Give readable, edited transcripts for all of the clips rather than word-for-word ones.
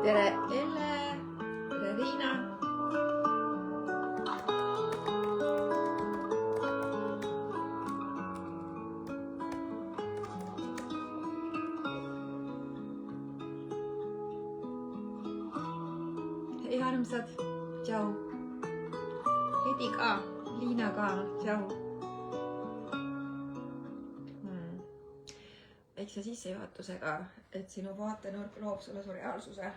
tere Elle, tere Riina. hei armsad, tšau. Hedi ka, Liina ka, tšau. Väikse sissejuhatusega, et sinu vaatenurk loob sulle su reaalsuse.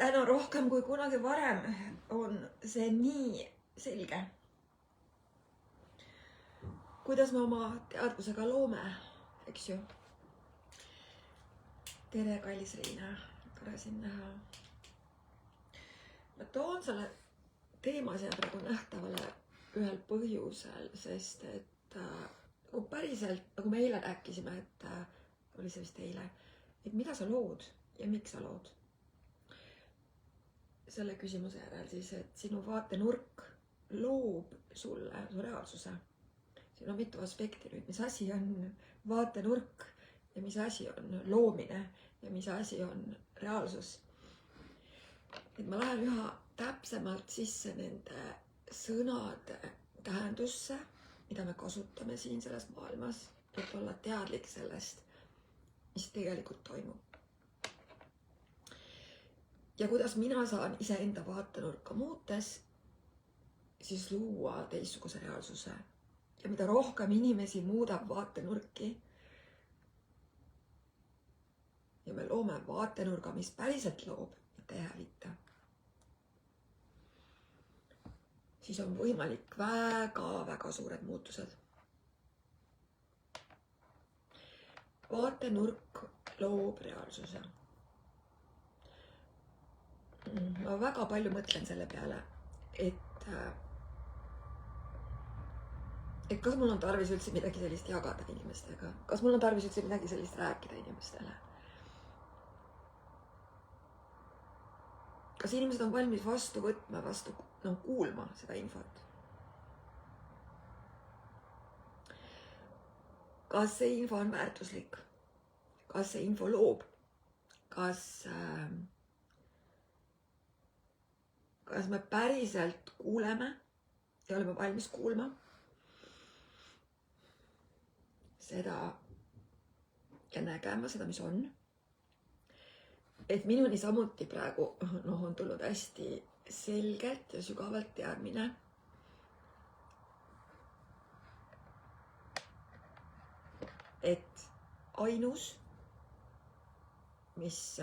Täna rohkem kui kunagi varem on see nii selge. Kuidas me oma teadvusega loome, eks ju? Tere, kallis Riina, tore sind näha. Ma toon selle teema siia praegu nähtavale ühel põhjusel, sest et nagu päriselt, nagu me eile rääkisime, et oli see vist eile, et mida sa lood ja miks sa lood? Selle küsimuse järel siis, et sinu vaatenurk loob sulle su reaalsuse. Siin on mitu aspekti nüüd, mis asi on vaatenurk ja mis asi on loomine ja mis asi on reaalsus. Et ma lähen üha täpsemalt sisse nende sõnade tähendusse, mida me kasutame siin selles maailmas, et olla teadlik sellest, mis tegelikult toimub. Ja kuidas mina saan iseenda vaatenurka muutes, siis luua teistsuguse reaalsuse. Ja mida rohkem inimesi muudab vaatenurki ja me loome vaatenurga, mis päriselt loob, mitte ei hävita, siis on võimalik väga suured muutused. Vaatenurk loob reaalsuse. Ma väga palju mõtlen selle peale, et kas mul on tarvis üldse midagi sellist jagada inimestega, kas mul on tarvis üldse midagi sellist rääkida inimestele. Kas inimesed on valmis vastu võtma, kuulma seda infot? Kas see info on väärtuslik? Kas see info loob? Kas me päriselt kuuleme ja oleme valmis kuulma seda ja nägema seda, mis on? Et minuni samuti praegu on tulnud hästi selgelt ja sügavalt teadmine, et ainus, mis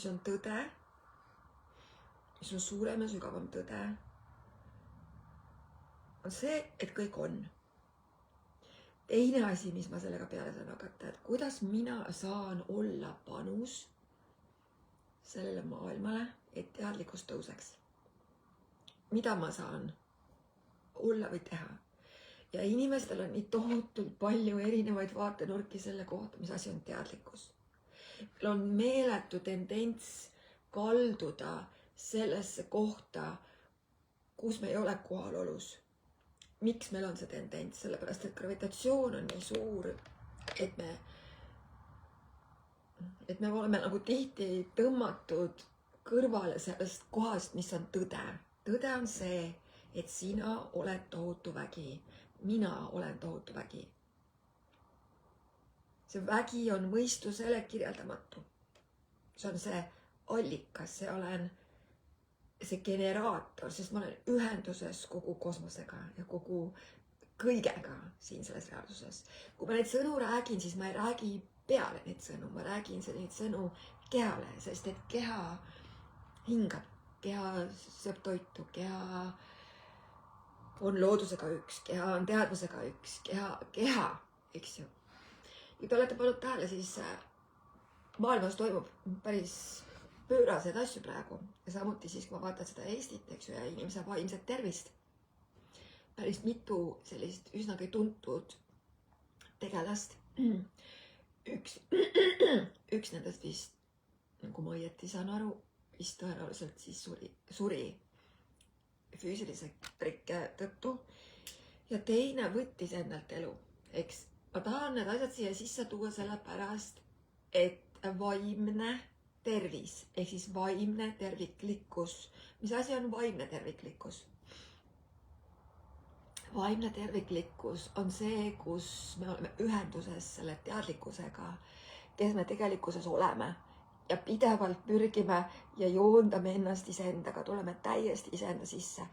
on tõde, mis on suurem ja sügavam tõde, on see, et kõik on. Teine asi, mis ma sellega peale saan hakata, et kuidas mina saan olla panus sellele maailmale, et teadlikkus tõuseks. Mida ma saan olla või teha? Ja inimestel on nii tohutult palju erinevaid vaatenurki selle kohta, mis asi on teadlikkus. Meil on meeletu tendents kalduda sellesse kohta, kus me ei ole kohalolus. Miks meil on see tendents? Sellepärast, et gravitatsioon on nii suur, et me oleme nagu tihti tõmmatud kõrvale sellest kohast, mis on tõde. Tõde on see, et sina oled tohutu vägi. Mina olen tohutu vägi. see vägi on mõistusele kirjeldamatu. See on see allikas, see olen see generaator, sest ma olen ühenduses kogu kosmosega ja kogu kõigega siin selles reaalsuses. Kui ma neid sõnu räägin, siis ma ei räägi peale neid sõnu, ma räägin neid sõnu kehale, sest et keha hingab, keha sööb toitu, keha on loodusega üks, keha on teadvusega üks, keha, eks ju. Kui te olete pannud tähele, siis maailmas toimub päris pöörased asju praegu ja samuti siis, kui ma vaatan seda Eestit, eks ju, ja inimese vaimset tervist. Päris mitu sellist üsnagi tuntud tegelast. Üks nendest vist, nagu ma õieti saan aru, vist tõenäoliselt siis suri füüsilise trikke tõttu ja teine võttis endalt elu. Eks ma tahan need asjad siia sisse tuua sellepärast, et vaimne tervis ehk siis vaimne terviklikkus. Mis asi on vaimne terviklikkus? Vaimne terviklikkus on see, kus me oleme ühenduses selle teadlikkusega, kes me tegelikkuses oleme ja pidevalt pürgime ja joondame ennast iseendaga, tuleme täiesti iseenda sisse.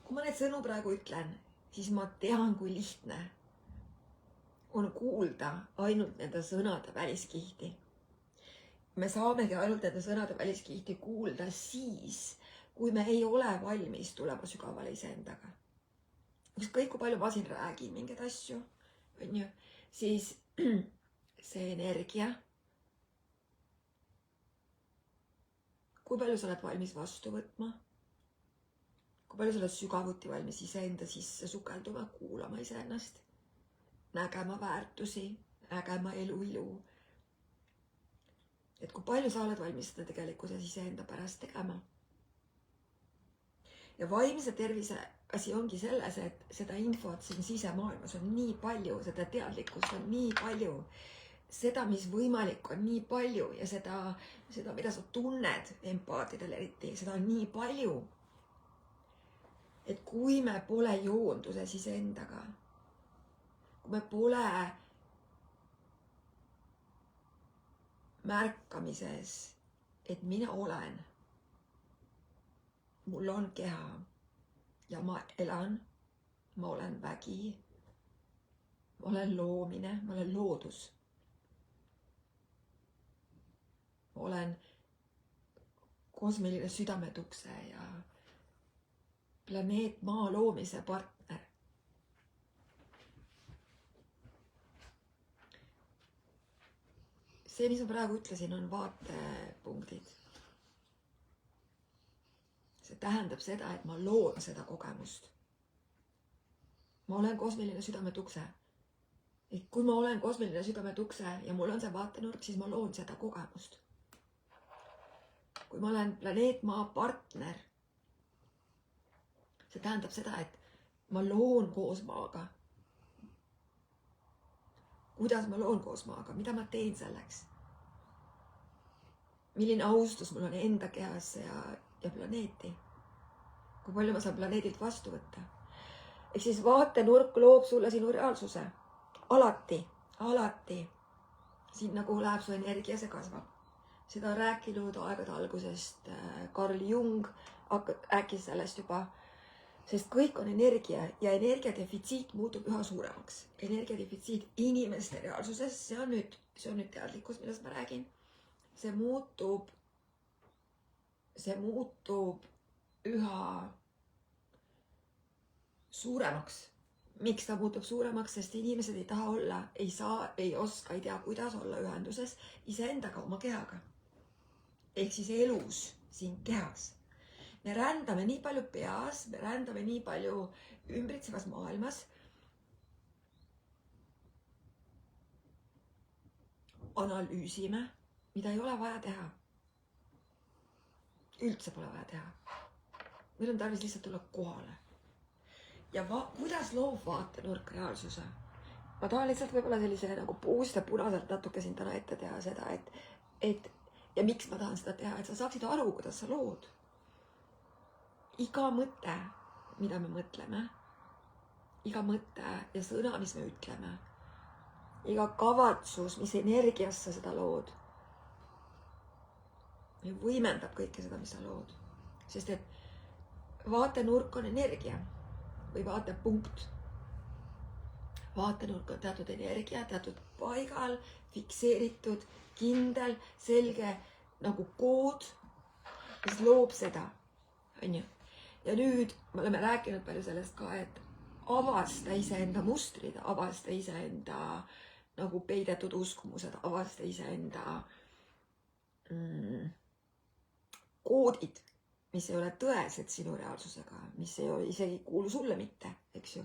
Kui ma need sõnu praegu ütlen, siis ma tean, kui lihtne on kuulda ainult nende sõnade väliskihti. Me saamegi ainult nende sõnade väliskihti kuulda siis, kui me ei ole valmis tulema sügavale iseendaga. Ükskõik, kui palju ma siin räägin mingeid asju, on ju, siis see energia, kui palju sa oled valmis vastu võtma, kui palju sa oled sügavuti valmis iseenda sisse sukelduma, kuulama iseennast, nägema väärtusi, nägema elu. Et kui palju sa oled valmis seda tegelikkuses iseenda pärast tegema. Ja vaimse tervise asi ongi selles, et seda infot siin sisemaailmas on nii palju, seda teadlikkust on nii palju, seda, mis võimalik on nii palju ja seda, mida sa tunned empaatidel eriti, seda on nii palju. Et kui me pole joonduses iseendaga, kui me pole märkamises, et mina olen, mul on keha ja ma elan, ma olen vägi, ma olen loomine, ma olen loodus. Ma olen kosmiline südametukse ja planeet maa loomise partner. See, mis ma praegu ütlesin, on vaatepunktid. See tähendab seda, et ma loon seda kogemust. Ma olen kosmiline südametukse. Et kui ma olen kosmiline südametukse ja mul on see vaatenurk, siis ma loon seda kogemust. Kui ma olen planeet maa partner, see tähendab seda, et ma loon koos maaga. Kuidas ma loon koos maaga? Mida ma teen selleks? Milline austus mul on enda kehasse ja planeeti? Kui palju ma saan planeedilt vastu võtta? Ehk siis vaatenurk loob sulle sinu reaalsuse. Alati. Siin nagu läheb su energia, see kasvab. Seda on rääkinud aegade algusest Carl Jung, rääkis sellest juba, sest kõik on energia ja energiadefitsiit muutub üha suuremaks. Energiadefitsiit inimeste reaalsuses, see on nüüd teadlikkus, millest ma räägin. See muutub üha suuremaks. Miks ta muutub suuremaks? Sest inimesed ei taha olla, ei saa, ei oska, ei tea, kuidas olla ühenduses iseendaga, oma kehaga. Ehk siis elus siin kehas. Me rändame nii palju peas, me rändame nii palju ümbritsevas maailmas. Analüüsime, mida ei ole vaja teha. Üldse pole vaja teha. Meil on tarvis lihtsalt tulla kohale. Ja kuidas loob vaatenurk reaalsuse? Ma tahan lihtsalt võib-olla sellise nagu puust ja punaselt natuke siin täna ette teha seda, ja miks ma tahan seda teha, et sa saaksid aru, kuidas sa lood. Iga mõte, mida me mõtleme, iga mõte ja sõna, mis me ütleme, iga kavatsus, mis energias sa seda lood, võimendab kõike seda, mis sa lood. Sest et vaatenurk on energia või vaatepunkt. Vaatenurk on teatud energia, teatud paigal, fikseeritud, kindel, selge nagu kood, mis loob seda, on ju. Ja nüüd me oleme rääkinud palju sellest ka, et avasta iseenda mustrid, avasta iseenda nagu peidetud uskumused, avasta iseenda koodid, mis ei ole tõesed sinu reaalsusega, mis ei ole isegi kuulu sulle mitte, eks ju.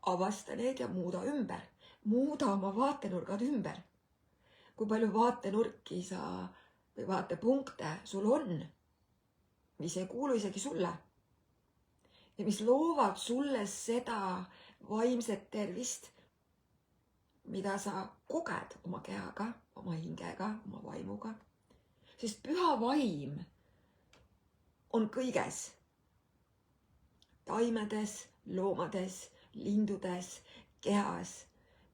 Avasta need ja muuda ümber. Muuda oma vaatenurgad ümber. Kui palju vaatenurki sa või vaatepunkte sul on, mis ei kuulu isegi sulle. Ja mis loovad sulle seda vaimset tervist, mida sa koged oma kehaga, oma hingega, oma vaimuga. Sest püha vaim on kõiges. Taimedes, loomades, lindudes, kehas,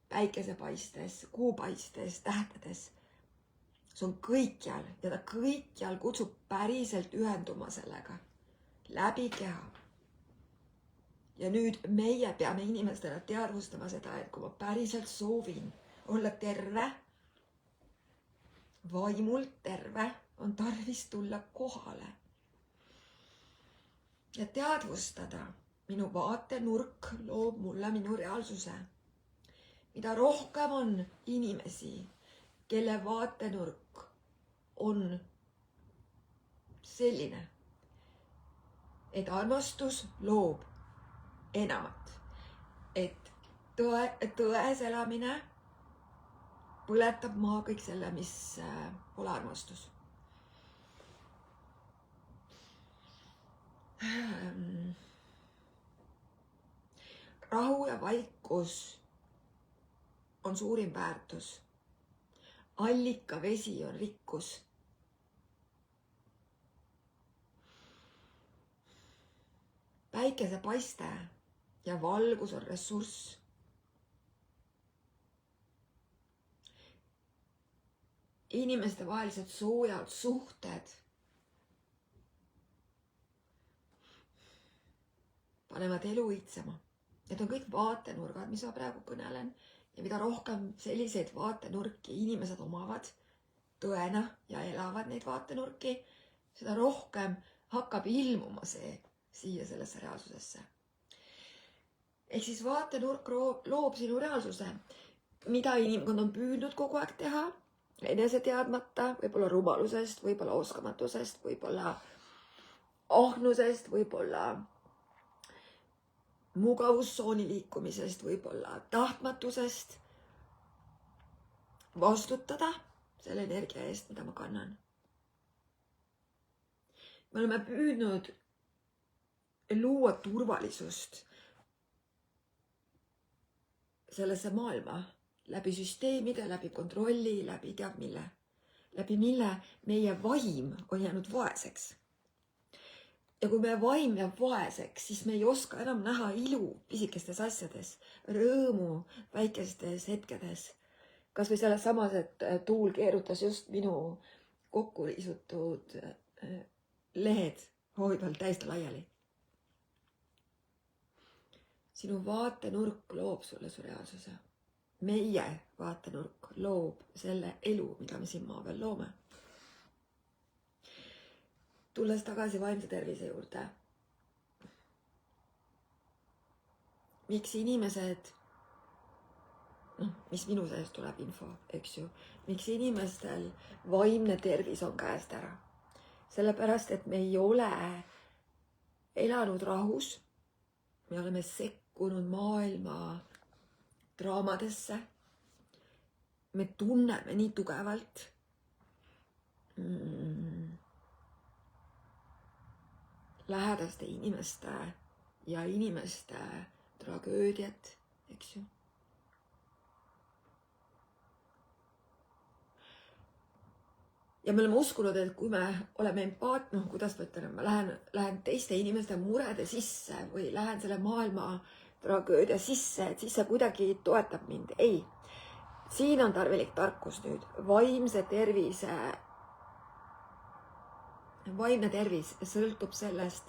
päikesepaistes, kuupaistes, tähtedes. See on kõikjal ja ta kõikjal kutsub päriselt ühenduma sellega. Läbi keha. Ja nüüd meie peame inimestele teadvustama seda, et kui ma päriselt soovin olla terve, vaimult terve, on tarvis tulla kohale. Ja teadvustada, minu vaatenurk loob mulle minu reaalsuse. Mida rohkem on inimesi, kelle vaatenurk on selline, et armastus loob enamat, et tões elamine põletab maha kõik selle, mis pole armastus. Rahu ja vaikus on suurim väärtus. Allika vesi on rikkus. Päikesepaiste ja valgus on ressurss. Inimeste vahelised soojad suhted panevad elu õitsema. Need on kõik vaatenurgad, mis ma praegu kõnelen. Ja mida rohkem selliseid vaatenurki inimesed omavad tõena ja elavad neid vaatenurki, seda rohkem hakkab ilmuma see siia sellesse reaalsusesse. Ehk siis vaatenurk loob sinu reaalsuse, mida inimkond on püüdnud kogu aeg teha, enese teadmata, võib-olla rumalusest, võib-olla oskamatusest, võib-olla ahnusest, võib-olla mugavustsooni liikumisest, võib-olla tahtmatusest vastutada selle energia eest, mida ma kannan. Me oleme püüdnud luua turvalisust sellesse maailma läbi süsteemide, läbi kontrolli, läbi teab mille. Läbi mille meie vaim on jäänud vaeseks. Ja kui meie vaim jääb vaeseks, siis me ei oska enam näha ilu pisikestes asjades, rõõmu väikestes hetkedes. Kas või selles samas, et tuul keerutas just minu kokku riisutud lehed hoovi peal täiesti laiali. Sinu vaatenurk loob sulle su reaalsuse. Meie vaatenurk loob selle elu, mida me siin maa peal loome. Tulles tagasi vaimse tervise juurde. Miks inimesed, mis minu sees tuleb info, eks ju, miks inimestel vaimne tervis on käest ära? Sellepärast, et me ei ole elanud rahus. Me oleme sekkunud maailma draamadesse. Me tunneme nii tugevalt lähedaste inimeste ja inimeste tragöödiat, eks ju. Ja me oleme uskunud, et kui me oleme empaat, kuidas ma ütlen, ma lähen teiste inimeste murede sisse või lähen selle maailma tragöödia sisse, et siis see kuidagi toetab mind. Ei, siin on tarvilik tarkus nüüd. Vaimne tervis sõltub sellest,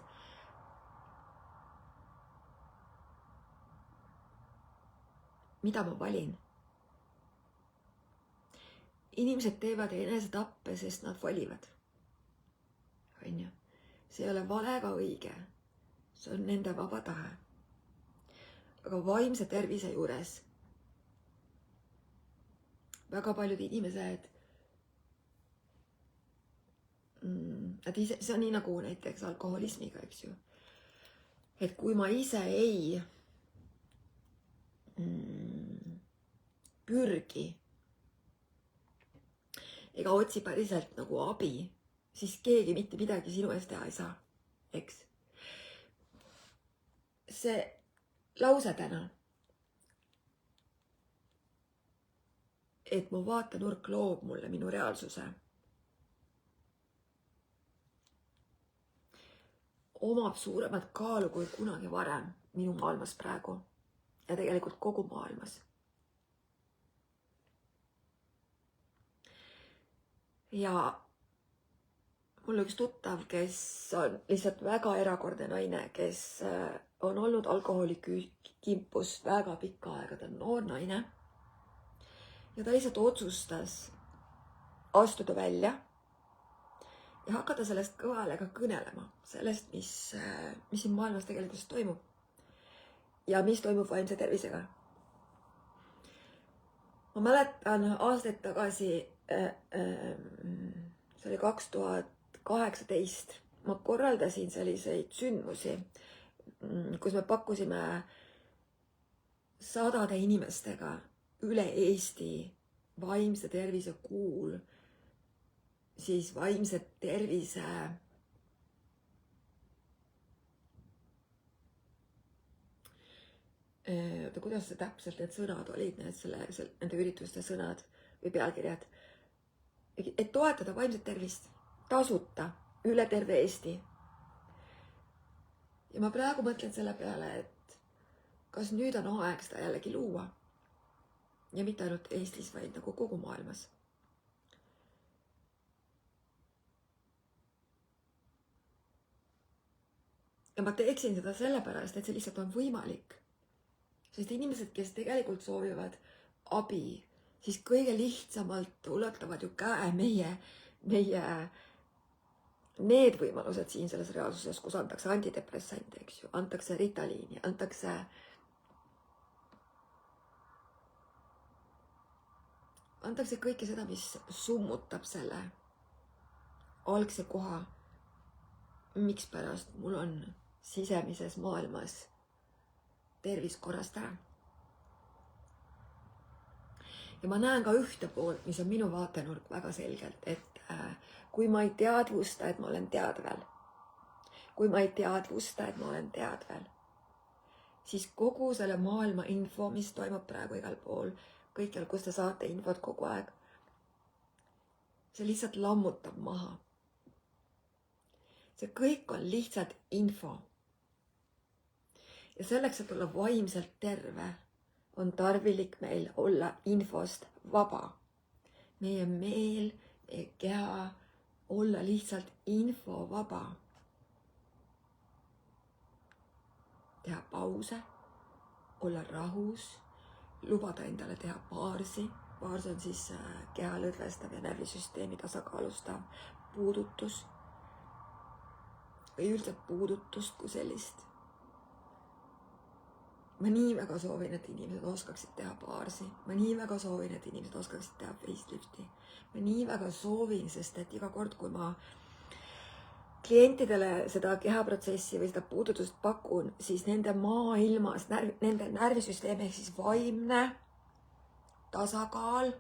mida ma valin. Inimesed teevad enesetappe, sest nad valivad. On ju? See ei ole vale ega õige. See on nende vaba tahe. Aga vaimse tervise juures väga paljud inimesed, see on nii nagu näiteks alkoholismiga, eks ju. Et kui ma ise ei pürgi ega otsi päriselt nagu abi, siis keegi mitte midagi sinu eest teha ei saa, eks. See lause täna, et mu vaatenurk loob mulle minu reaalsuse, omab suuremat kaalu kui kunagi varem minu maailmas praegu ja tegelikult kogu maailmas. Ja mul üks tuttav, kes on lihtsalt väga erakordne naine, kes on olnud alkoholikimpus väga pikka aega, ta on noor naine. Ja ta lihtsalt otsustas astuda välja ja hakata sellest kõvalega kõnelema, sellest, mis siin maailmas tegelikult toimub ja mis toimub vaimse tervisega. Ma mäletan aastaid tagasi, see oli 2018, ma korraldasin selliseid sündmusi, kus me pakkusime sadade inimestega üle Eesti vaimse tervise kuul, siis vaimse tervise kuidas see täpselt need sõnad olid, nende ürituste sõnad või pealkirjad, et toetada vaimset tervist tasuta üle terve Eesti. Ja ma praegu mõtlen selle peale, et kas nüüd on aeg seda jällegi luua. Ja mitte ainult Eestis, vaid nagu kogu maailmas. Ja ma teeksin seda sellepärast, et see lihtsalt on võimalik. Sest inimesed, kes tegelikult soovivad abi, siis kõige lihtsamalt ulatavad ju käe meie need võimalused siin selles reaalsuses, kus antakse antidepressante, eks ju, antakse Ritaliini, antakse kõike seda, mis summutab selle algse koha, mikspärast mul on sisemises maailmas tervis korrast ära. Ja ma näen ka ühte poolt, mis on minu vaatenurk väga selgelt, et kui ma ei teadvusta, et ma olen teadvel, siis kogu selle maailma info, mis toimub praegu igal pool, kõikjal, kus te saate infot kogu aeg, see lihtsalt lammutab maha. See kõik on lihtsalt info. Ja selleks, et olla vaimselt terve, on tarvilik meil olla infost vaba. Meie meel, meie keha, olla lihtsalt info vaba. Teha pause, olla rahus, lubada endale teha paarsi. Paars on siis keha lõdvestav ja närvisüsteemi tasakaalustav puudutus või üldse puudutust kui sellist. Ma nii väga soovin, et inimesed oskaksid teha paarsi. Ma nii väga soovin, et inimesed oskaksid teha facelifti. Ma nii väga soovin, sest et iga kord, kui ma klientidele seda kehaprotsessi või seda puudutust pakun, siis nende maailmas, nende närvisüsteem ehk siis vaimne tasakaal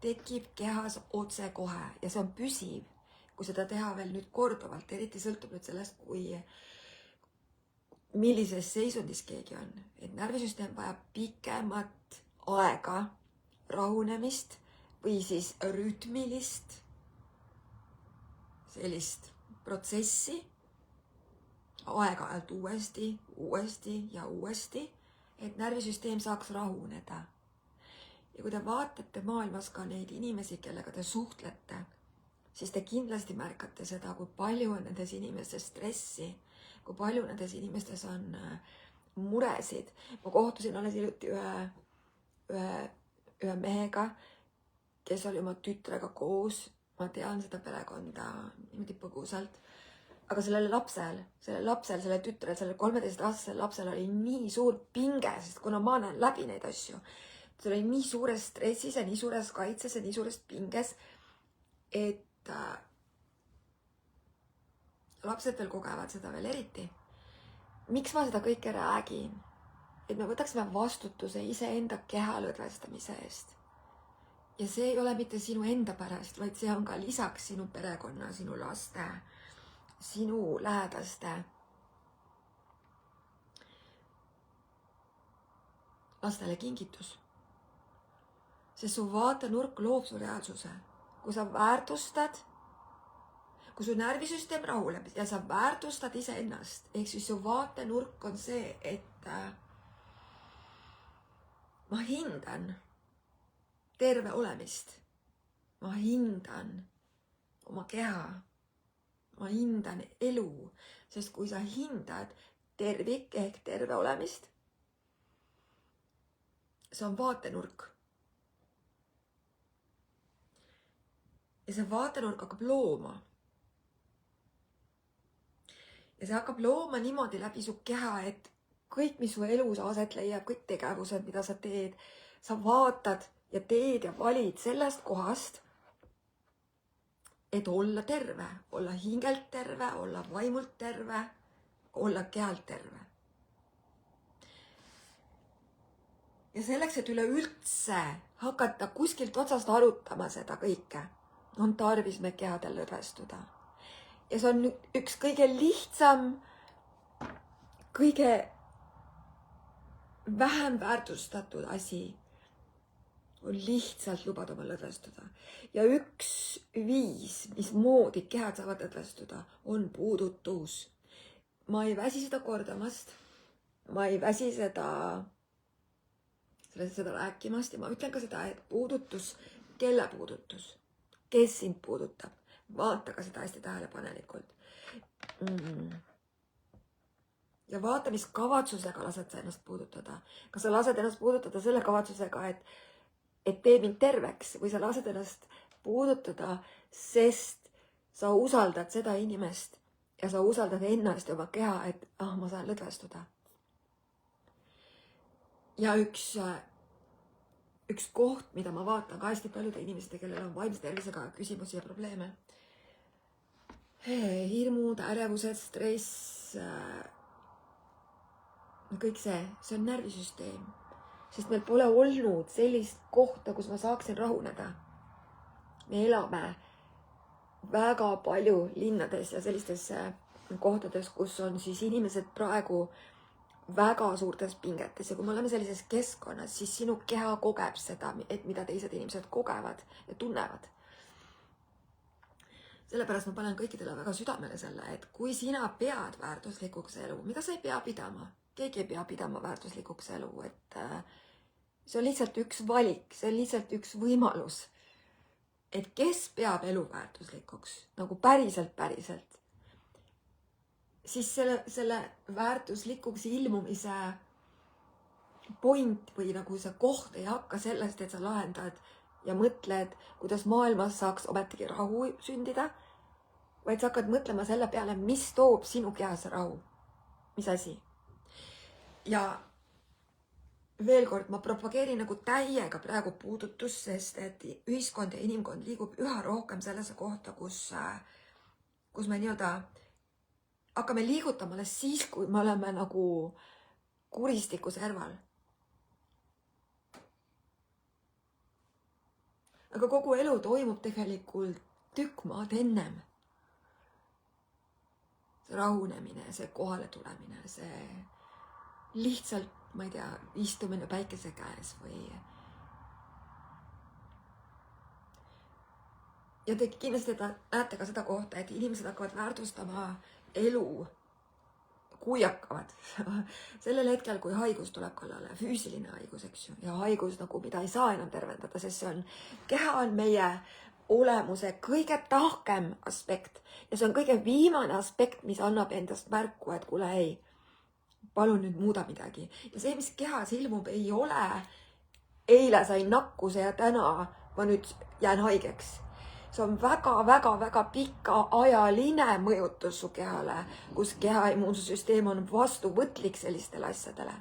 tekib kehas otse kohe ja see on püsiv. Kui seda teha veel nüüd korduvalt, eriti sõltub nüüd sellest, millises seisundis keegi on. Et närvisüsteem vajab pikemat aega rahunemist või siis rütmilist sellist protsessi aeg-ajalt uuesti ja uuesti, et närvisüsteem saaks rahuneda. Ja kui te vaatate maailmas ka neid inimesi, kellega te suhtlete, siis te kindlasti märkate seda, kui palju on nendes inimestes stressi, kui palju nendes inimestes on muresid. Ma kohtusin alles hiljuti ühe mehega, kes oli oma tütrega koos. Ma tean seda perekonda niimoodi põgusalt. Aga selle tütrel, sellel 13-aastasel lapsel oli nii suur pinge, sest kuna ma näen läbi neid asju, ta oli nii suures stressis ja nii suures kaitses ja nii suures pinges, et lapsed veel kogevad seda veel eriti. Miks ma seda kõike räägin? Et me võtaksime vastutuse iseenda keha lõdvestamise eest. Ja see ei ole mitte sinu enda pärast, vaid see on ka lisaks sinu perekonna, sinu laste, sinu lähedaste, lastele kingitus. Sest su vaatenurk loob su reaalsuse. Kui sa väärtustad, kui su närvisüsteem rahuleb ja sa väärtustad iseennast, ehk siis su vaatenurk on see, et ma hindan terve olemist. Ma hindan oma keha. Ma hindan elu, sest kui sa hindad tervik ehk terve olemist, see on vaatenurk. Ja see vaatenurk hakkab looma. Ja see hakkab looma niimoodi läbi su keha, et kõik, mis su elus aset leiab, kõik tegevused, mida sa teed, sa vaatad ja teed ja valid sellest kohast, et olla terve, olla hingelt terve, olla vaimult terve, olla kehalt terve. Ja selleks, et üleüldse hakata kuskilt otsast arutama seda kõike, on tarvis me kehadel lõdvestuda. Ja see on üks kõige lihtsam, kõige vähem väärtustatud asi, on lihtsalt lubada oma lõdvestuda. Ja üks viis, mismoodi kehad saavad lõdvestuda, on puudutus. Ma ei väsi seda kordamast. Ma ei väsi seda rääkimast ja ma ütlen ka seda, et puudutus, kelle puudutus, kes sind puudutab, vaata ka seda hästi tähelepanelikult. Ja vaata, mis kavatsusega lased sa ennast puudutada. Kas sa lased ennast puudutada selle kavatsusega, et teed mind terveks, või sa lased ennast puudutada, sest sa usaldad seda inimest ja sa usaldad ennast ja oma keha, et ma saan lõdvestuda. Ja üks koht, mida ma vaatan ka hästi paljude inimeste, kellel on vaimse tervisega küsimusi ja probleeme. Hirmud, ärevused, stress, kõik see on närvisüsteem. Sest meil pole olnud sellist kohta, kus ma saaksin rahuneda. Me elame väga palju linnades ja sellistes kohtades, kus on siis inimesed praegu väga suurtes pingetes. Ja kui me oleme sellises keskkonnas, siis sinu keha kogeb seda, et mida teised inimesed kogevad ja tunnevad. Sellepärast ma panen kõikidele väga südamele selle, et kui sina pead väärtuslikuks elu, mida sa ei pea pidama, keegi ei pea pidama väärtuslikuks elu, et see on lihtsalt üks valik, see on lihtsalt üks võimalus, et kes peab elu väärtuslikuks, nagu päriselt, siis selle väärtuslikuks ilmumise point või nagu see koht ei hakka sellest, et sa lahendad ja mõtled, kuidas maailmas saaks ometigi rahu sündida, vaid sa hakkad mõtlema selle peale, mis toob sinu kehasse rahu, mis asi. Ja veel kord, ma propageerin nagu täiega praegu puudutus, sest et ühiskond ja inimkond liigub üha rohkem sellesse kohta, kus me nii-öelda hakkame liigutama alles siis, kui me oleme nagu kuristiku serval. Aga kogu elu toimub tegelikult tükk maad ennem. See rahunemine, see kohale tulemine, see lihtsalt, ma ei tea, istumine päikese käes või. Ja te kindlasti näete ka seda kohta, et inimesed hakkavad väärtustama elu kuiakavad sellel hetkel, kui haigus tuleb kallale, füüsiline haigus, eks ju, ja haigus nagu, mida ei saa enam tervendada, sest see on, keha on meie olemuse kõige tahkem aspekt ja see on kõige viimane aspekt, mis annab endast märku, et kuule ei, palun nüüd muuda midagi. Ja see, mis kehas ilmub, ei ole eile sain nakkuse ja täna ma nüüd jään haigeks. See on väga pikaajaline mõjutus su kehale, kus keha immuunsussüsteem on vastuvõtlik sellistele asjadele.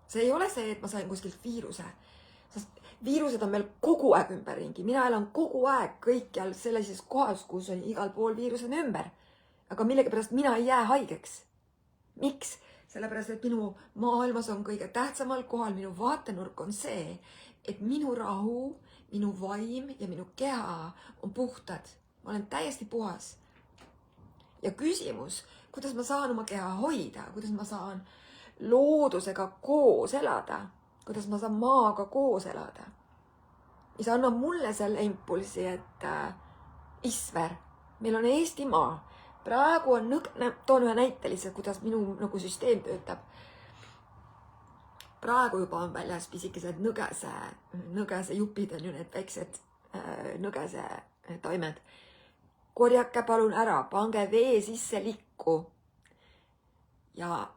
See ei ole see, et ma sain kuskilt viiruse. Sest viirused on meil kogu aeg ümberringi. Mina elan kogu aeg kõikjal sellises kohas, kus on igal pool viirused ümber. Aga millegipärast mina ei jää haigeks. Miks? Sellepärast, et minu maailmas on kõige tähtsamal kohal, minu vaatenurk on see, et minu rahu, minu vaim ja minu keha on puhtad. Ma olen täiesti puhas. Ja küsimus, kuidas ma saan oma keha hoida, kuidas ma saan loodusega koos elada, kuidas ma saan maaga koos elada. Mis annab mulle selle impulsi, et Isver, meil on Eestimaa. Praegu on toon ühe näite lihtsalt, kuidas minu nagu süsteem töötab. Praegu juba on väljas pisikesed nõgese jupid on ju need väiksed nõgese taimed. Korjake palun ära, pange vee sisse likku ja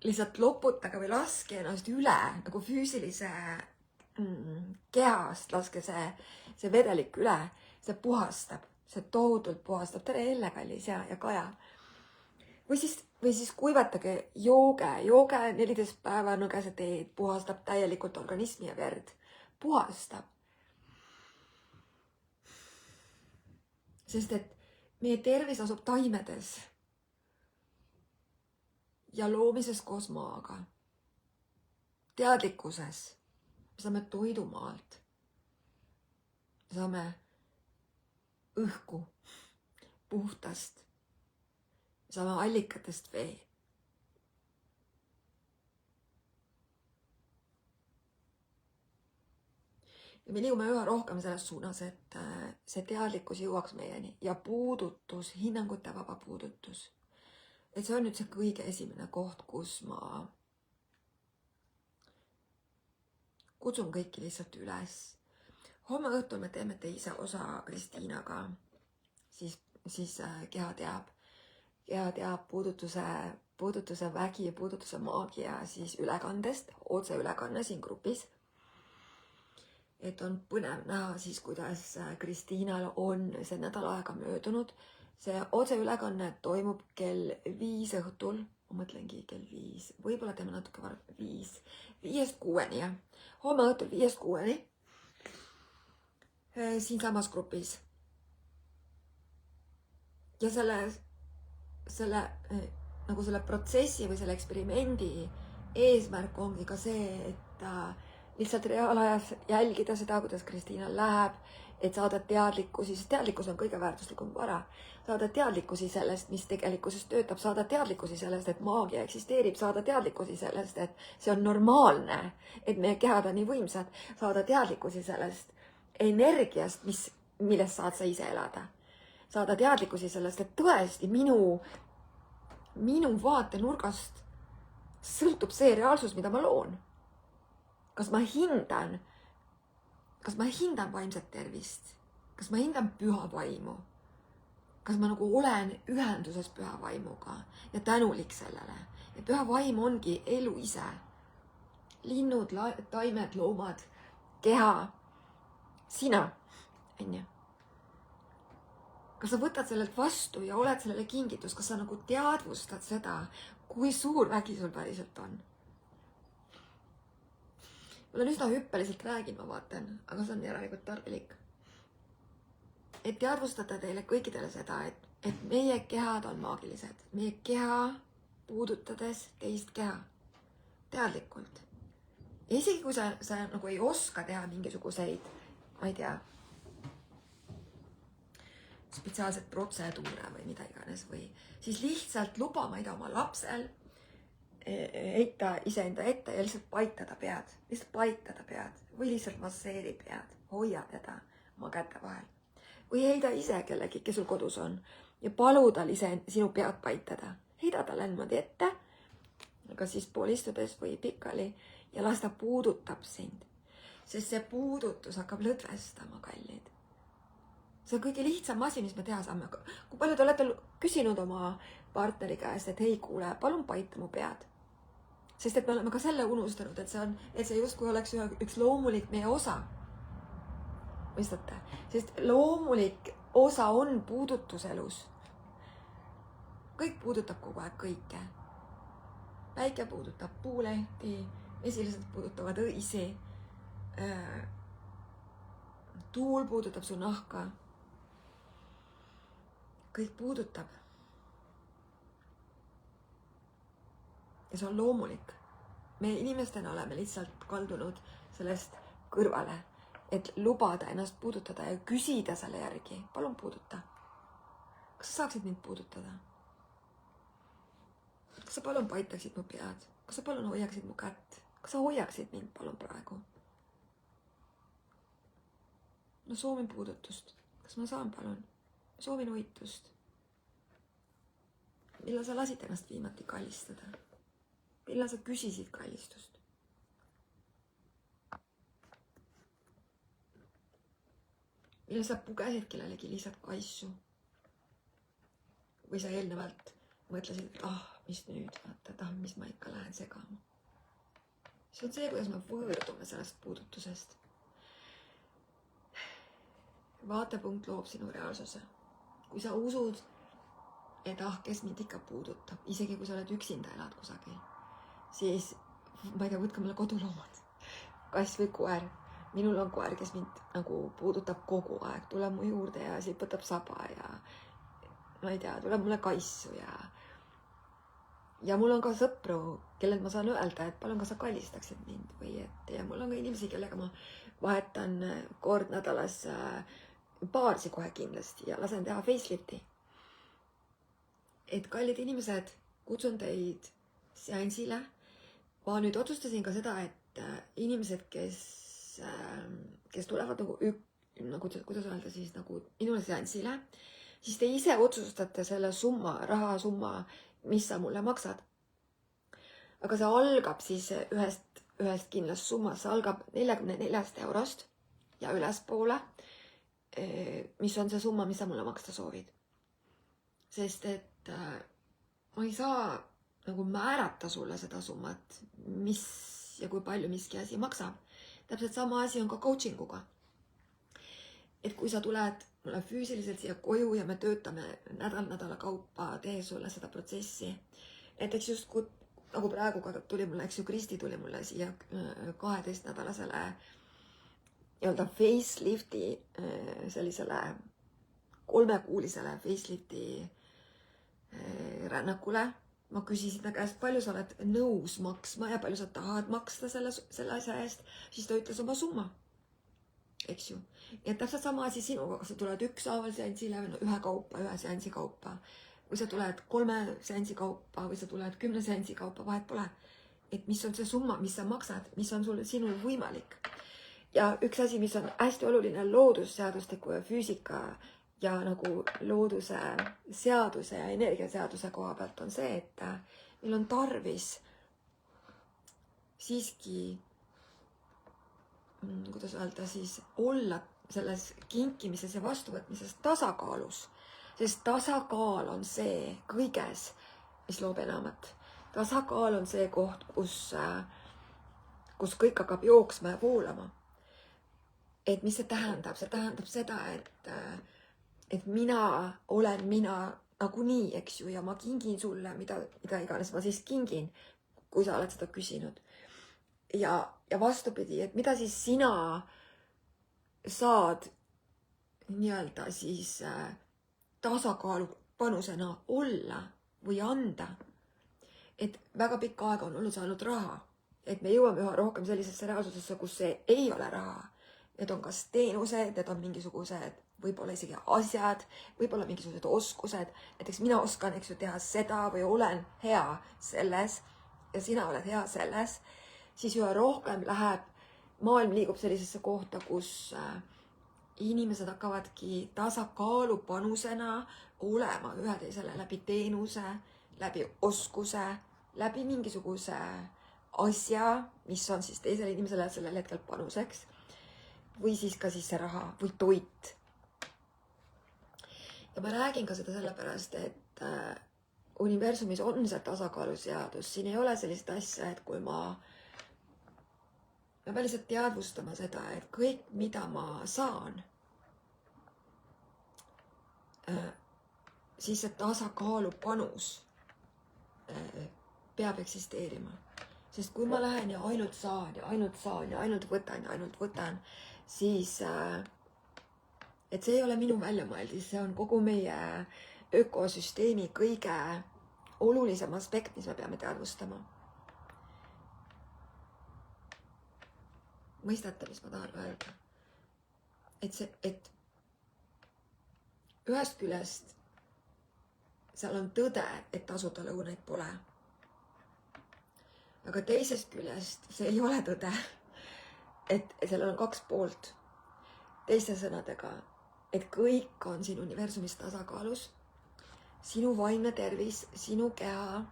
lihtsalt loputage või laske ennast üle nagu füüsilise kehast, laske see vedelik üle, see puhastab. See tohutult puhastab. Tere Elle, kallis ja Kaja. Või siis kuivatage jooge 14 päeva nõgese teed, puhastab täielikult organismi ja verd. Puhastab. Sest et meie tervis asub taimedes ja loomises koos maaga. Teadlikkuses. Me saame toidumaalt. Me saame õhku, puhtast. Me saame allikatest vee. Ja me liigume üha rohkem selles suunas, et see teadlikkus jõuaks meieni ja puudutus, hinnangute vaba puudutus. Et see on nüüd see kõige esimene koht, kus ma kutsun kõiki lihtsalt üles. Homme õhtul me teeme teise osa Kristiinaga, siis keha teab puudutuse vägi ja puudutuse maagia siis ülekandest, otse ülekanne siin grupis. Et on põnev näha siis, kuidas Kristiinal on see nädal aega möödunud. See otse ülekanne toimub kell 5 õhtul, ma mõtlengi kell 5, võib-olla teeme natuke varem 5-6, jah. Homme õhtul 5-6 siin samas grupis. Ja selle protsessi või selle eksperimendi eesmärk ongi ka see, et lihtsalt reaalajas jälgida seda, kuidas Kristiinal läheb, et saada teadlikkusi, sest teadlikkus on kõige väärtuslikum vara. Saada teadlikkusi sellest, mis tegelikkuses töötab, saada teadlikkusi sellest, et maagia eksisteerib, saada teadlikkusi sellest, et see on normaalne, et meie kehad on nii võimsad, saada teadlikkusi sellest energiast, millest saad sa ise elada. Saada teadlikkusi sellest, et tõesti minu vaatenurgast sõltub see reaalsus, mida ma loon. Kas ma hindan vaimset tervist? Kas ma hindan püha vaimu? Kas ma nagu olen ühenduses püha vaimuga ja tänulik sellele? Ja püha vaim ongi elu ise. Linnud, taimed, loomad, keha, sina, on ju. Kas sa võtad sellelt vastu ja oled sellele kingitus? Kas sa nagu teadvustad seda, kui suur vägi sul päriselt on? Ma olen üsna hüppeliselt räägin, ma vaatan, aga see on järelikult tarvilik. Et teadvustada teile kõikidele seda, et meie kehad on maagilised. Meie keha puudutades teist keha. Teadlikult. Ja isegi kui sa nagu ei oska teha mingisuguseid, ma ei tea, spetsiaalset protseduure või mida iganes või siis lihtsalt luba, ma ei tea, oma lapsel heita iseenda ette ja lihtsalt paitada pead. Lihtsalt paitada pead või lihtsalt masseeri pead. Hoia teda oma käte vahel. Või heida ise kellegi, kes sul kodus on ja paluda sinu pead paitada. heida talle niimoodi ette, kas siis pool istudes või pikali ja las ta puudutab sind. Sest see puudutus hakkab lõdvestama, kallid. See on kõige lihtsam asi, mis me teha saame. Kui palju te olete küsinud oma partneri käest, et hei, kuule, palun paita mu pead. Sest et me oleme ka selle unustanud, et see justkui oleks üks loomulik meie osa. Mõistate? Sest loomulik osa on puudutuselus. Kõik puudutab kogu aeg kõike. Päike puudutab puulehti, esilised puudutavad õisi, tuul puudutab su nahka. Kõik puudutab. Ja see on loomulik. Me inimestena oleme lihtsalt kaldunud sellest kõrvale, et lubada ennast puudutada ja küsida selle järgi. Palun puuduta. Kas sa saaksid mind puudutada? Kas sa palun paitaksid mu pead? Kas sa palun hoiaksid mu kätt? Kas sa hoiaksid mind palun praegu? No soovin puudutust. Kas ma saan palun? Soovin hoitust. Millal sa lasid ennast viimati kallistada? Millal sa küsisid kallistust? Millal sa pugesid kellelegi lihtsalt kaissu? Või sa eelnevalt mõtlesid, et mis nüüd, vaata, mis ma ikka lähen segama. See on see, kuidas me võõrdume sellest puudutusest. Vaatepunkt loob sinu reaalsuse. Kui sa usud, et kes mind ikka puudutab, isegi kui sa oled üksinda elad kusagil, siis ma ei tea, võtke mulle koduloomad, kass või koer. Minul on koer, kes mind nagu puudutab kogu aeg, tuleb mu juurde ja siputab saba ja ma ei tea, tuleb mulle kaissu ja mul on ka sõpru, kellel ma saan öelda, et palun, kas sa kallistaksid mind või ja mul on ka inimesi, kellega ma vahetan kord nädalas baarsi kohe kindlasti ja lasen teha facelifti. Et kallid inimesed, kutsun teid seansile. Ma nüüd otsustasin ka seda, et inimesed, kes tulevad nagu kuidas öelda siis nagu minule seansile, siis te ise otsustate selle summa, rahasumma, mis sa mulle maksad. Aga see algab siis ühest kindlast summast, see algab 44 eurost ja ülespoole, mis on see summa, mis sa mulle maksta soovid. Sest et ma ei saa nagu määrata sulle seda summat, mis ja kui palju miski asi maksab. Täpselt sama asi on ka coachinguga. Et kui sa tuled mulle füüsiliselt siia koju ja me töötame nädala kaupa, tehes sulle seda protsessi. Näiteks just nagu praegu tuli mulle, Kristi tuli mulle siia 12-nädalasele nii-öelda facelifti, sellisele 3-kuulisele facelifti rännakule. Ma küsisin ta käest, palju sa oled nõus maksma ja palju sa tahad maksta selle asja eest, siis ta ütles oma summa. Eks ju. Ja täpselt sama asi sinuga, kas sa tuled ükshaaval seansile või ühe seansi kaupa või sa tuled 3 seansi kaupa või sa tuled 10 seansi kaupa, vahet pole. Et mis on see summa, mis sa maksad, mis on sinul võimalik. Ja üks asi, mis on hästi oluline loodusseadustiku ja füüsika ja nagu looduse seaduse ja energiaseaduse koha pealt on see, et meil on tarvis siiski, kuidas öelda siis, olla selles kinkimises ja vastuvõtmises tasakaalus. Sest tasakaal on see kõiges, mis loob enamat. Tasakaal on see koht, kus kõik hakkab jooksma ja voolama. Et mis see tähendab? See tähendab seda, et mina olen mina nagunii, eks ju, ja ma kingin sulle, mida iganes ma siis kingin, kui sa oled seda küsinud. Ja vastupidi, et mida siis sina saad nii-öelda siis tasakaalu panusena olla või anda. Et väga pikka aega on olnud saanud raha. Et me jõuame üha rohkem sellisesse reaalsusesse, kus see ei ole raha. Need on kas teenused, need on mingisugused, võib-olla isegi asjad, võib-olla mingisugused oskused. Näiteks mina oskan, eks ju, teha seda või olen hea selles ja sina oled hea selles. Siis üha rohkem maailm liigub sellisesse kohta, kus inimesed hakkavadki tasakaalu panusena olema ühe teisele läbi teenuse, läbi oskuse, läbi mingisuguse asja, mis on siis teisele inimesele sellel hetkel panuseks, või siis ka siis see raha või toit. Ja ma räägin ka seda sellepärast, et universumis on see tasakaaluseadus. Siin ei ole sellist asja, et kui me peame lihtsalt teadvustama seda, et kõik, mida ma saan, siis see tasakaalu panus peab eksisteerima. Sest kui ma lähen ja ainult saan ja ainult saan ja ainult võtan, siis et see ei ole minu väljamõeldis, see on kogu meie ökosüsteemi kõige olulisem aspekt, mis me peame teadvustama. Mõistate, mis ma tahan öelda? Et ühest küljest seal on tõde, et tasuta lõunaid pole. Aga teisest küljest see ei ole tõde, et sellel on kaks poolt. Teiste sõnadega, et kõik on siin universumis tasakaalus. Sinu vaimne tervis, sinu keha.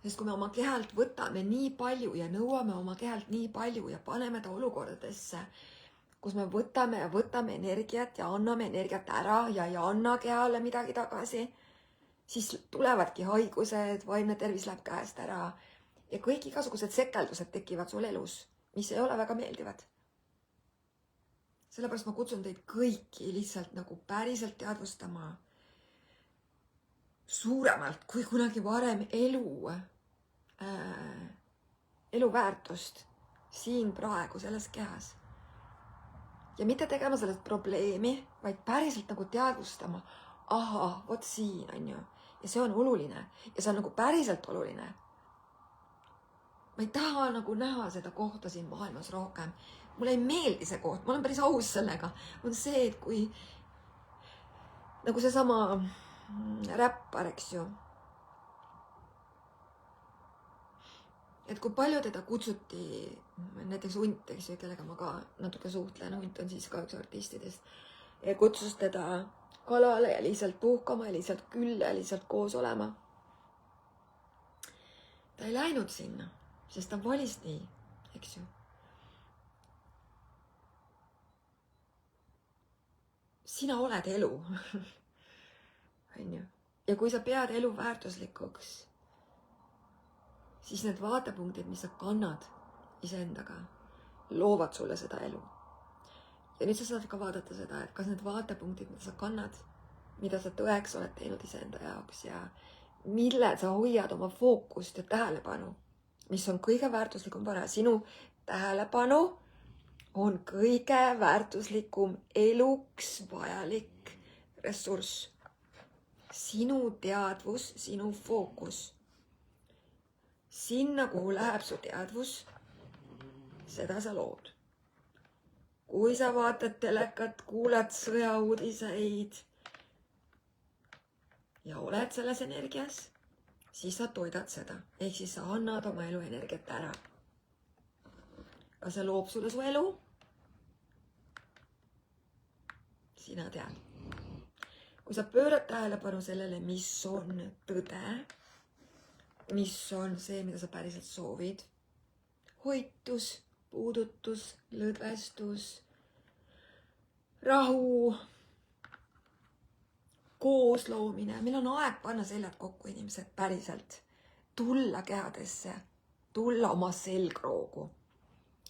Sest kui me oma kehalt võtame nii palju ja nõuame oma kehalt nii palju ja paneme ta olukordadesse, kus me võtame energiat ja anname energiat ära ja ei anna kehale midagi tagasi, siis tulevadki haigused, vaimne tervis läheb käest ära ja kõik igasugused sekeldused tekivad sul elus, mis ei ole väga meeldivad. Sellepärast ma kutsun teid kõiki lihtsalt nagu päriselt teadvustama suuremalt kui kunagi varem eluväärtust siin praegu selles kehas. Ja mitte tegema sellest probleemi, vaid päriselt nagu teadvustama, vot siin on ju. Ja see on oluline. Ja see on nagu päriselt oluline. Ma ei taha nagu näha seda kohta siin maailmas rohkem. Mulle ei meeldi see koht, ma olen päris aus sellega. On see, et kui nagu see sama räppar, eks ju. Et kui palju teda kutsuti, näiteks Hunt, eks ju, kellega ma ka natuke suhtlen, Hunt on siis ka üks artistidest, ja kutsus teda kalale ja lihtsalt puhkama ja lihtsalt külla ja lihtsalt koos olema. Ta ei läinud sinna, sest ta valis nii, eks ju. Sina oled elu. Ja kui sa pead elu väärtuslikuks, siis need vaatepunktid, mis sa kannad iseendaga, loovad sulle seda elu. Ja nüüd sa saad ka vaadata seda, et kas need vaatepunktid, mida sa kannad, mida sa tõeks oled teinud iseenda jaoks ja mille sa hoiad oma fookust ja tähelepanu, mis on kõige väärtuslikum vara. Sinu tähelepanu on kõige väärtuslikum eluks vajalik ressurss. Sinu teadvus, sinu fookus. Sinna, kuhu läheb su teadvus, seda sa lood. Kui sa vaatad telekat, kuulad sõjauudiseid ja oled selles energias, siis sa toidad seda. Ehk siis sa annad oma elu energiat ära. Kas see loob sulle su elu? Sina tead. Kui sa pöörad tähelepanu sellele, mis on tõde, mis on see, mida sa päriselt soovid, hoitus, puudutus, lõdvestus, rahu, koosloomine. Meil on aeg panna seljad kokku, inimesed, päriselt. Tulla kehadesse, tulla oma selgroogu.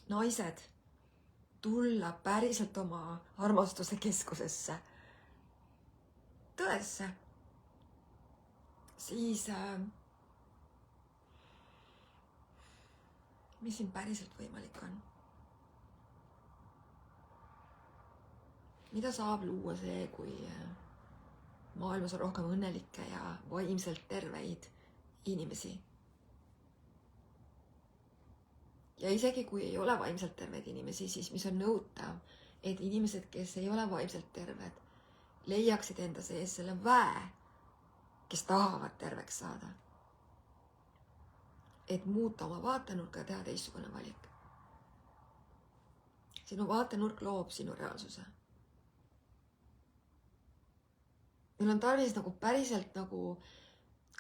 Naised, tulla päriselt oma armastuse keskusesse. Tõesse. Siis mis siin päriselt võimalik on? Mida saab luua see, kui maailmas on rohkem õnnelikke ja vaimselt terveid inimesi? Ja isegi kui ei ole vaimselt terveid inimesi, siis mis on nõutav, et inimesed, kes ei ole vaimselt terved, leiaksid enda sees selle väe, kes tahavad terveks saada. Et muuta oma vaatenurka ja teha teistsugune valik. Sinu vaatenurk loob sinu reaalsuse. Meil on tarvis nagu päriselt nagu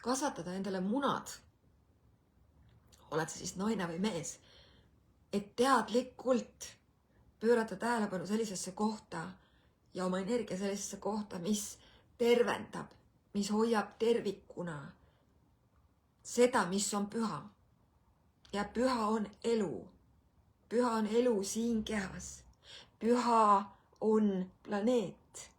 kasvatada endale munad, oled sa siis naine või mees, et teadlikult pöörata tähelepanu sellisesse kohta ja oma energia sellisesse kohta, mis tervendab, mis hoiab tervikuna seda, mis on püha. Ja püha on elu. Püha on elu siin kehas. Püha on planeet.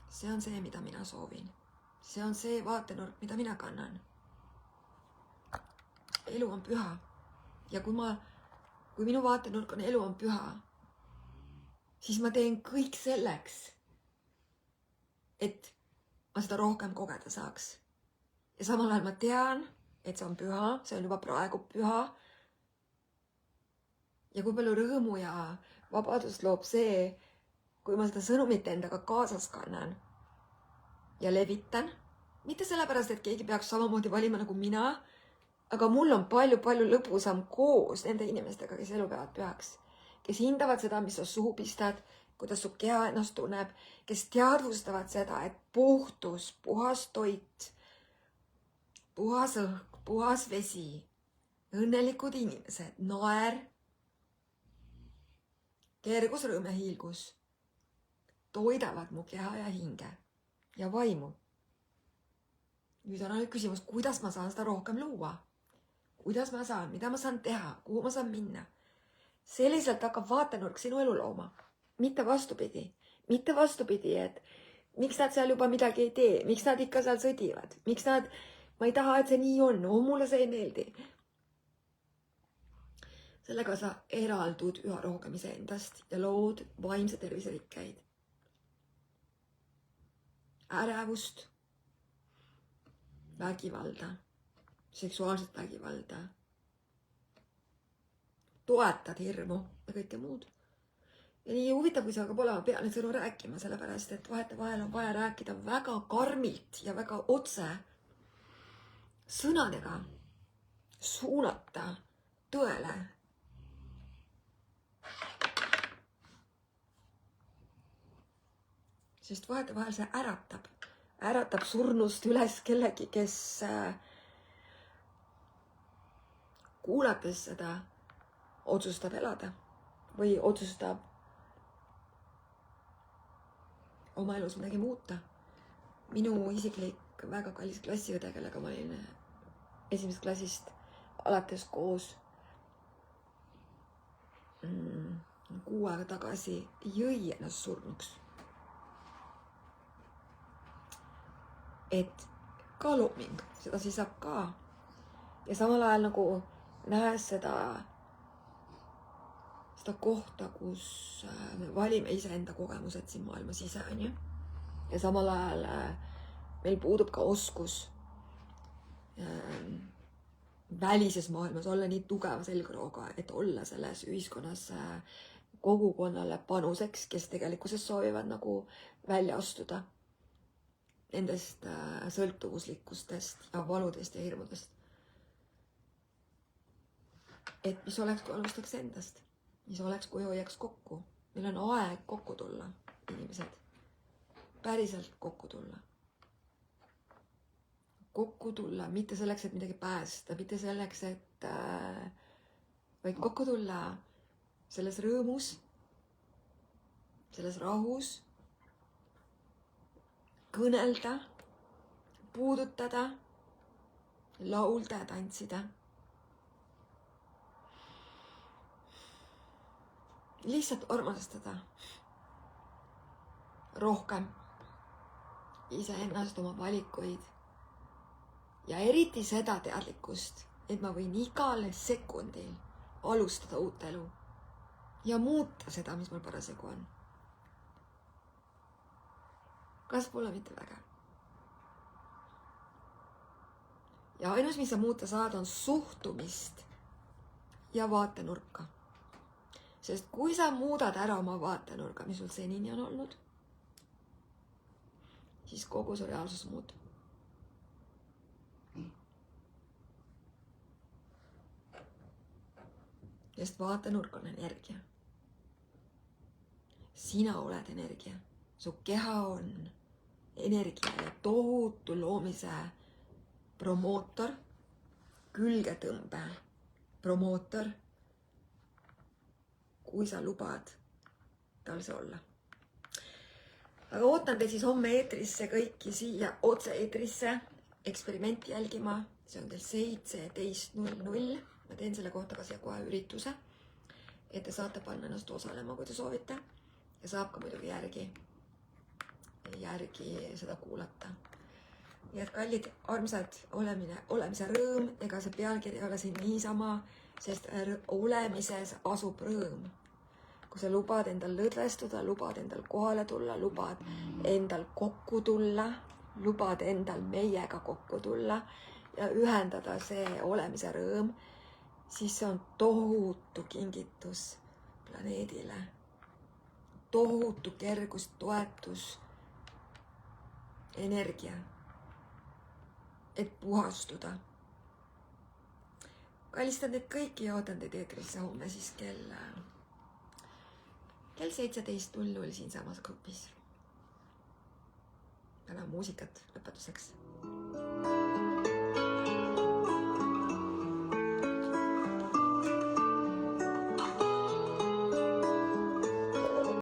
See on see, mida mina soovin. See on see vaatenurk, mida mina kannan. Elu on püha. Ja kui minu vaatenurk on elu on püha, siis ma teen kõik selleks, et ma seda rohkem kogeda saaks. Ja samal ajal ma tean, et see on püha, see on juba praegu püha. Ja kui palju rõõmu ja vabadust loob see, kui ma seda sõnumit endaga kaasas kannan ja levitan. Mitte sellepärast, et keegi peaks samamoodi valima nagu mina, aga mul on palju-palju lõbusam koos nende inimestega, kes elu peavad pühaks, kes hindavad seda, mis sa suhu pistad, kuidas su keha ennast tunneb, kes teadvustavad seda, et puhtus, puhas toit, puhas õhk, puhas vesi, õnnelikud inimesed, naer, kergus, rõõm ja hiilgus toidavad mu keha ja hinge ja vaimu. Nüüd on ainult küsimus, kuidas ma saan seda rohkem luua? Kuidas ma saan, mida ma saan teha, kuhu ma saan minna? Selliselt hakkab vaatenurk sinu elu looma. Mitte vastupidi. Mitte vastupidi, et miks nad seal juba midagi ei tee, miks nad ikka seal sõdivad, ma ei taha, et see nii on, mulle see ei meeldi. Sellega sa eraldud üha rohkem iseendast ja lood vaimse tervise rikkeid. Ärevust, vägivalda, seksuaalset vägivalda, toetad hirmu ja kõike muud. Ja nii huvitav, kui see hakkab olema, pean nüüd sõnu rääkima, sellepärast, et vahetevahel on vaja rääkida väga karmilt ja väga otse sõnadega, suunata tõele. Sest vahetevahel see äratab surnust üles kellegi, kes kuulates seda otsustab elada või otsustab oma elus midagi muuta. Minu isiklik väga kallis klassiõde, kellega ma olin esimesest klassist alates koos 6 aega tagasi, jõi ennast surnuks. Et ka looming, seda siis saab ka. Ja samal ajal nagu nähes seda kohta, kus me valime iseenda kogemused siin maailmas ise, on ju. Ja samal ajal meil puudub ka oskus välises maailmas olla nii tugeva selgrooga, et olla selles ühiskonnas kogukonnale panuseks, kes tegelikkuses soovivad nagu välja astuda nendest sõltuvuslikkustest ja valudest ja hirmudest. Et mis oleks, kui alustaks endast, mis oleks, kui hoiaks kokku. Meil on aeg kokku tulla, inimesed. Päriselt kokku tulla. Kokku tulla, mitte selleks, et midagi päästa, mitte selleks, et vaid kokku tulla selles rõõmus, selles rahus, kõnelda, puudutada, laulda ja tantsida. Lihtsalt armastada rohkem iseennast, oma valikuid ja eriti seda teadlikkust, et ma võin igal sekundil alustada uut elu ja muuta seda, mis mul parasjagu on. Kas pole mitte väga? Ja ainus, mis sa muuta saad, on suhtumist ja vaatenurka. Sest kui sa muudad ära oma vaatenurga, mis sul senini on olnud, siis kogu su reaalsus muutub. Sest vaatenurk on energia. sina oled energia. Su keha on energia ja tohutu loomise promootor, külgetõmbe promootor, kui sa lubad tal see olla. Aga ootan teid siis homme eetrisse kõiki siia otse eetrisse eksperimenti jälgima. See on kell 17:00. Ma teen selle kohta ka siia kohe ürituse, et te saate panna ennast osalema, kui te soovite. Ja saab ka muidugi järgi seda kuulata. Nii et kallid, armsad, olemise rõõm, ega see pealkiri ei ole siin niisama, sest olemises asub rõõm. Kui sa lubad endal lõdvestuda, lubad endal kohale tulla, lubad endal kokku tulla, lubad endal meiega kokku tulla ja ühendada see olemise rõõm, siis see on tohutu kingitus planeedile. Tohutu kergus, toetus, energia, et puhastuda. Kallistan teid kõiki ja ootan teid eetrisse homme siis kell 17:00 siinsamas grupis. Täna muusikat lõpetuseks.